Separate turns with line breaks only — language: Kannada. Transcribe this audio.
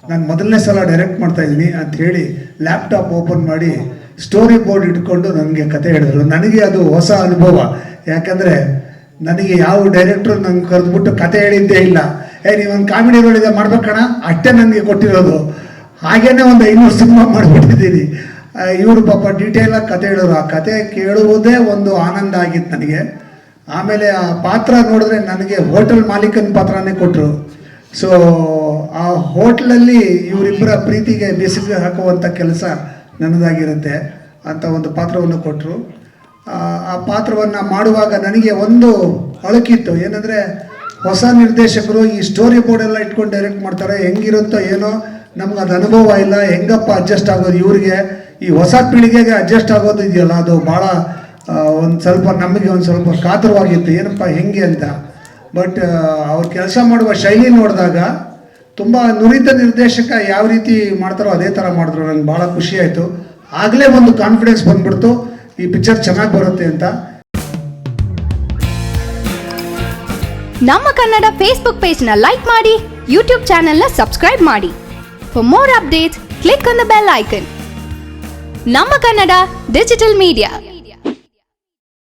ನಾನು ಮೊದಲನೇ ಸಲ ಡೈರೆಕ್ಟ್ ಮಾಡ್ತಾ ಇದ್ದೀನಿ ಅಂತ ಹೇಳಿ ಲ್ಯಾಪ್ಟಾಪ್ ಓಪನ್ ಮಾಡಿ ಸ್ಟೋರಿ ಬೋರ್ಡ್ ಇಟ್ಕೊಂಡು ನನಗೆ ಕತೆ ಹೇಳಿದ್ರು. ನನಗೆ ಅದು ಹೊಸ ಅನುಭವ. ಯಾಕಂದರೆ ನನಗೆ ಯಾವ ಡೈರೆಕ್ಟ್ರು ನಂಗೆ ಕರೆದ್ಬಿಟ್ಟು ಕತೆ ಹೇಳಿದ್ದೇ ಇಲ್ಲ. ನೀವೊಂದು ಕಾಮಿಡಿ ರೋಲ್ ಇದೆ ಮಾಡ್ಬೇಕಣ್ಣ ಅಷ್ಟೇ ನನಗೆ ಕೊಟ್ಟಿರೋದು. ಹಾಗೇನೆ ಒಂದು 500 ಸಿನಿಮಾ ಮಾಡಿಬಿಟ್ಟಿದ್ದೀನಿ. ಇವರು ಪಾಪ ಡೀಟೇಲಾಗಿ ಕತೆ ಹೇಳಿದ್ರು. ಆ ಕತೆ ಕೇಳುವುದೇ ಒಂದು ಆನಂದ ಆಗಿತ್ತು ನನಗೆ. ಆಮೇಲೆ ಆ ಪಾತ್ರ ನೋಡಿದ್ರೆ ನನಗೆ ಹೋಟೆಲ್ ಮಾಲೀಕನ ಪಾತ್ರನೇ ಕೊಟ್ಟರು. ಸೊ ಆ ಹೋಟ್ಲಲ್ಲಿ ಇವರಿಬ್ಬರ ಪ್ರೀತಿಗೆ ಬೇಸಿಗೆ ಹಾಕುವಂಥ ಕೆಲಸ ನನ್ನದಾಗಿರುತ್ತೆ ಅಂತ ಒಂದು ಪಾತ್ರವನ್ನು ಕೊಟ್ಟರು. ಆ ಪಾತ್ರವನ್ನು ಮಾಡುವಾಗ ನನಗೆ ಒಂದು ಅಳುಕಿತ್ತು. ಏನಂದರೆ ಹೊಸ ನಿರ್ದೇಶಕರು ಈ ಸ್ಟೋರಿ ಬೋರ್ಡೆಲ್ಲ ಇಟ್ಕೊಂಡು ಡೈರೆಕ್ಟ್ ಮಾಡ್ತಾರೆ, ಹೆಂಗಿರುತ್ತೋ ಏನೋ, ನಮ್ಗೆ ಅದು ಅನುಭವ ಇಲ್ಲ, ಹೆಂಗಪ್ಪ ಅಡ್ಜಸ್ಟ್ ಆಗೋದು ಇವ್ರಿಗೆ, ಈ ಹೊಸ ಪೀಳಿಗೆಗೆ ಅಡ್ಜಸ್ಟ್ ಆಗೋದು ಇದೆಯಲ್ಲ ಅದು ಭಾಳ ಒಂದು ಸ್ವಲ್ಪ ನಮಗೆ ಒಂದು ಸ್ವಲ್ಪ ಕಾತರವಾಗಿತ್ತು, ಏನಪ್ಪ ಹೆಂಗೆ ಅಂತ. ಬಟ್ ಅವ್ರು ಕೆಲಸ ಮಾಡುವ ಶೈಲಿ ನೋಡಿದಾಗ ತುಂಬ ನುರಿತ ನಿರ್ದೇಶಕ ಯಾವ ರೀತಿ ಮಾಡ್ತಾರೋ ಅದೇ ಥರ ಮಾಡಿದ್ರು. ನನಗೆ ಭಾಳ ಖುಷಿ ಆಯಿತು. ಆಗಲೇ ಒಂದು ಕಾನ್ಫಿಡೆನ್ಸ್ ಬಂದ್ಬಿಡ್ತು ಈ ಪಿಕ್ಚರ್ ಚೆನ್ನಾಗಿ ಬರುತ್ತೆ ಅಂತ.
ನಮ್ಮ ಕನ್ನಡ ಫೇಸ್ಬುಕ್ ಪೇಜ್ನ ಲೈಕ್ ಮಾಡಿ, ಯೂಟ್ಯೂಬ್ ಚಾನೆಲ್ನ ಸಬ್ಸ್ಕ್ರೈಬ್ ಮಾಡಿ. For more updates click on the bell icon. ನಮ್ಮ ಕನ್ನಡ ಡಿಜಿಟಲ್ ಮೀಡಿಯಾ.